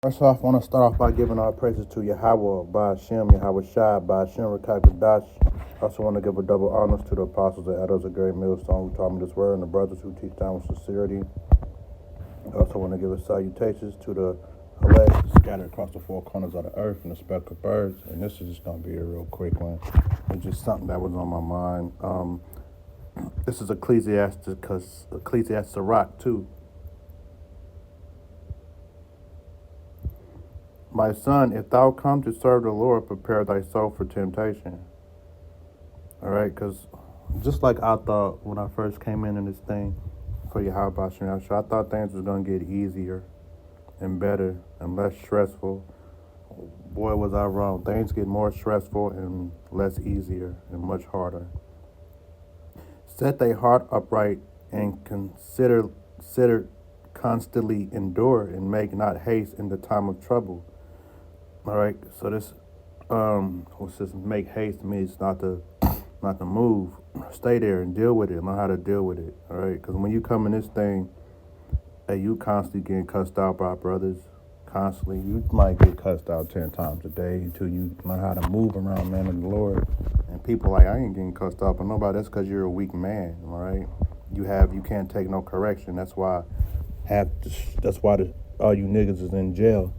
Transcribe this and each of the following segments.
First off, I want to start off by giving our praises to Yahweh, by Hashem, Yahweh Shai, by Hashem, Rekakadash. I also want to give a double honors to the apostles and elders of Great Millstone who taught me this word and the brothers who teach down with sincerity. I also want to give a salutations to the elect scattered across the four corners of the earth and the speck of birds. And this is just going to be a real quick one. It's just something that was on my mind. This is Ecclesiastes Rock too. My son, if thou come to serve the Lord, prepare thy soul for temptation. All right, because just like I thought when I first came in this thing for Yahweh Shem, I thought things was going to get easier and better and less stressful. Boy, was I wrong. Things get more stressful and less easier and much harder. Set thy heart upright and consider constantly endure and make not haste in the time of trouble. All right, so this what's this? Make haste means not to move. Stay there and deal with it. Learn how to deal with it. All right, because when you come in this thing, hey, you constantly getting cussed out by brothers. Constantly, you might get cussed out 10 times a day until you learn how to move around man of the Lord. And people like, I ain't getting cussed out by nobody. That's because you're a weak man. All right, you can't take no correction. That's why all you niggas is in jail.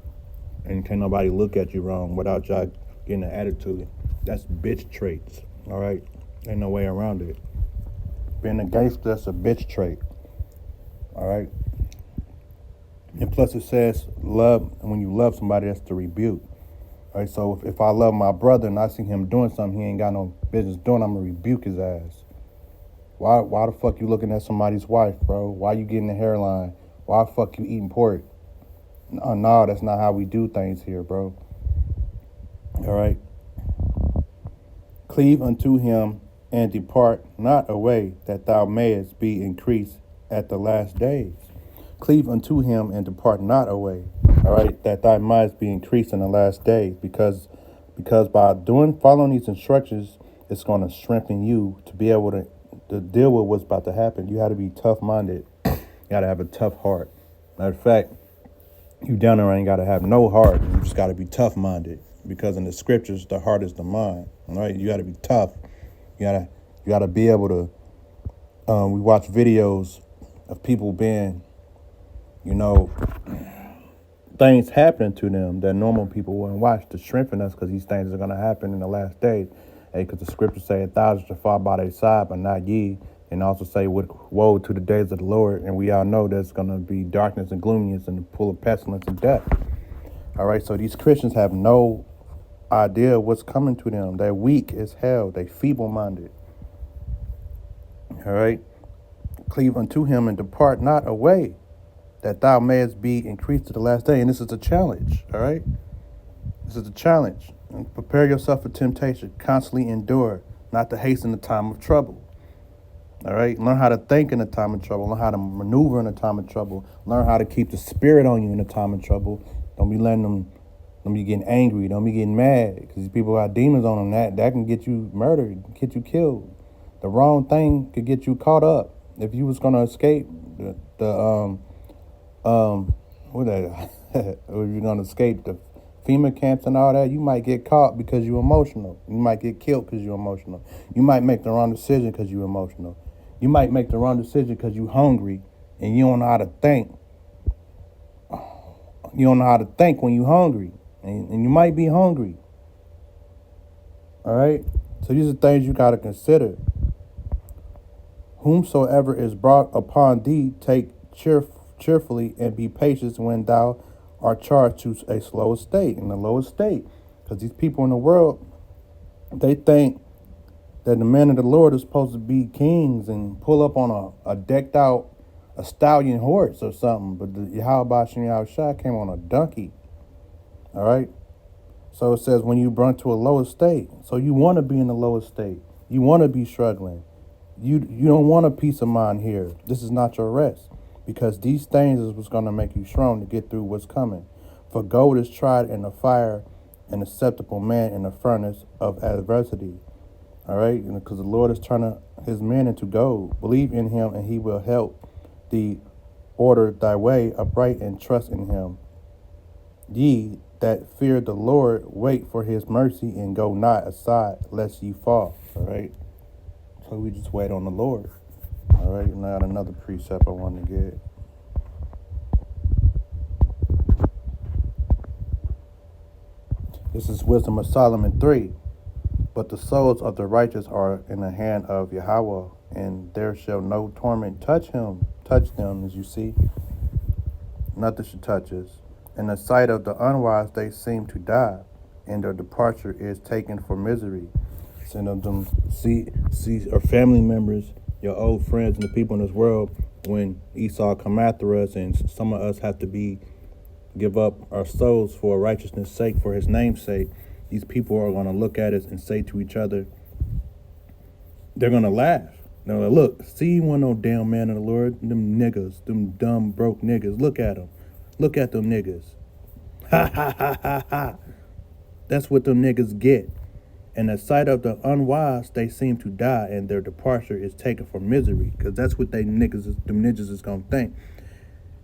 And can't nobody look at you wrong without y'all getting an attitude. That's bitch traits, all right? Ain't no way around it. Being a gangster, that's a bitch trait, all right? And plus it says love, and when you love somebody, that's the rebuke, all right? So if I love my brother and I see him doing something he ain't got no business doing, I'm gonna rebuke his ass. Why the fuck you looking at somebody's wife, bro? Why you getting the hairline? Why the fuck you eating pork? No, that's not how we do things here, bro. All right. Cleave unto him and depart not away, that thou mayest be increased at the last days. Cleave unto him and depart not away. All right, that thou mightest be increased in the last days, because by following these instructions, it's going to strengthen you to be able to deal with what's about to happen. You got to be tough minded. You got to have a tough heart. Matter of fact, you down there ain't got to have no heart. You just got to be tough-minded, because in the scriptures, the heart is the mind. All right, you got to be tough. You gotta be able to. We watch videos of people being, things happening to them that normal people wouldn't watch to strengthen us, because these things are gonna happen in the last days. Hey, because the scriptures say 1,000 shall fall by their side, but not ye. And also say, woe to the days of the Lord. And we all know there's going to be darkness and gloominess and full of pestilence and death. All right, so these Christians have no idea what's coming to them. They're weak as hell. They feeble-minded. All right. Cleave unto him and depart not away, that thou mayest be increased to the last day. And this is a challenge, all right? This is a challenge. And prepare yourself for temptation. Constantly endure, not to hasten the time of trouble. All right, learn how to think in a time of trouble. Learn how to maneuver in a time of trouble. Learn how to keep the spirit on you in a time of trouble. Don't be letting them. Don't be getting angry. Don't be getting mad, because these people got demons on them. That can get you murdered, get you killed. The wrong thing could get you caught up. If you was gonna escape if you're gonna escape the FEMA camps and all that, you might get caught because you're emotional. You might get killed because you're emotional. You might make the wrong decision because you're emotional. You might make the wrong decision because you're hungry and you don't know how to think. You don't know how to think when you're hungry. And you might be hungry. All right? So these are things you got to consider. Whomsoever is brought upon thee, take cheerfully and be patient when thou art charged to a slow estate, in the lowest state. Because these people in the world, they think that the men of the Lord are supposed to be kings and pull up on a decked out a stallion horse or something. But the Yahweh Shem Yahushua came on a donkey. All right. So it says when you brought to a lower state. So you want to be in the lowest state. You want to be struggling. You don't want a peace of mind here. This is not your rest, because these things is what's going to make you strong to get through what's coming. For gold is tried in the fire, an acceptable man in the furnace of adversity. All right, because the Lord is turning his men into gold. Believe in him and he will help thee order thy way upright and trust in him. Ye that fear the Lord, wait for his mercy and go not aside, lest ye fall. All right. So we just wait on the Lord. All right. Now another precept I want to get. This is Wisdom of Solomon 3. But the souls of the righteous are in the hand of Yahweh, and there shall no torment touch them, as you see. Nothing should touch us. In the sight of the unwise, they seem to die, and their departure is taken for misery. Some of them see our family members, your old friends, and the people in this world. When Esau come after us, and some of us have to give up our souls for righteousness' sake, for His name's sake. These people are going to look at us and say to each other, they're going to laugh. They're like, look, see you want no damn man of the Lord, them niggas, them dumb broke niggas. Look at them. Look at them niggas. Ha ha ha ha ha. That's what them niggas get. In the sight of the unwise, they seem to die, and their departure is taken for misery, because that's what them niggas is gonna think.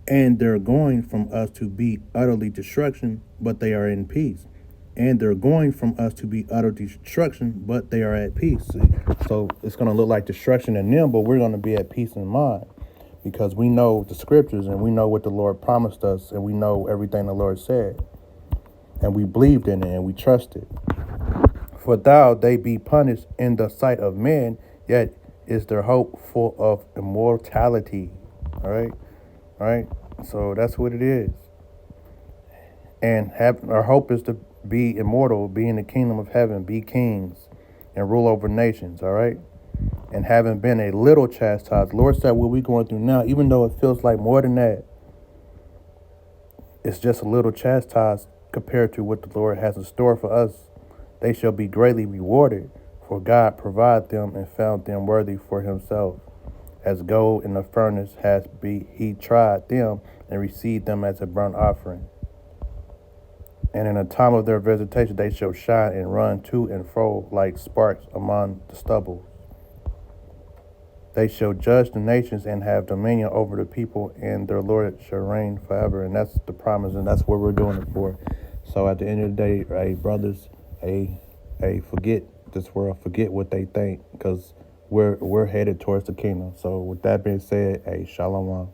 And they're going from us to be utterly destruction, but they are in peace. And they're going from us to be utter destruction, but they are at peace. See? So it's gonna look like destruction in them, but we're gonna be at peace in mind, because we know the scriptures and we know what the Lord promised us, and we know everything the Lord said, and we believed in it and we trusted. For thou they be punished in the sight of men, yet is their hope full of immortality. All right, all right. So that's what it is. And our hope is to be immortal, be in the kingdom of heaven, be kings, and rule over nations. All right. And having been a little chastised, Lord said, what we're going through now, even though it feels like more than that, it's just a little chastised compared to what the Lord has in store for us. They shall be greatly rewarded, for God provided them and found them worthy for himself. As gold in the furnace he tried them and received them as a burnt offering. And in the time of their visitation they shall shine and run to and fro like sparks among the stubble. They shall judge the nations and have dominion over the people, and their Lord shall reign forever. And that's the promise, and that's what we're doing it for. So at the end of the day, hey, brothers, hey, forget this world, forget what they think, because we're headed towards the kingdom. So with that being said, hey, shalom.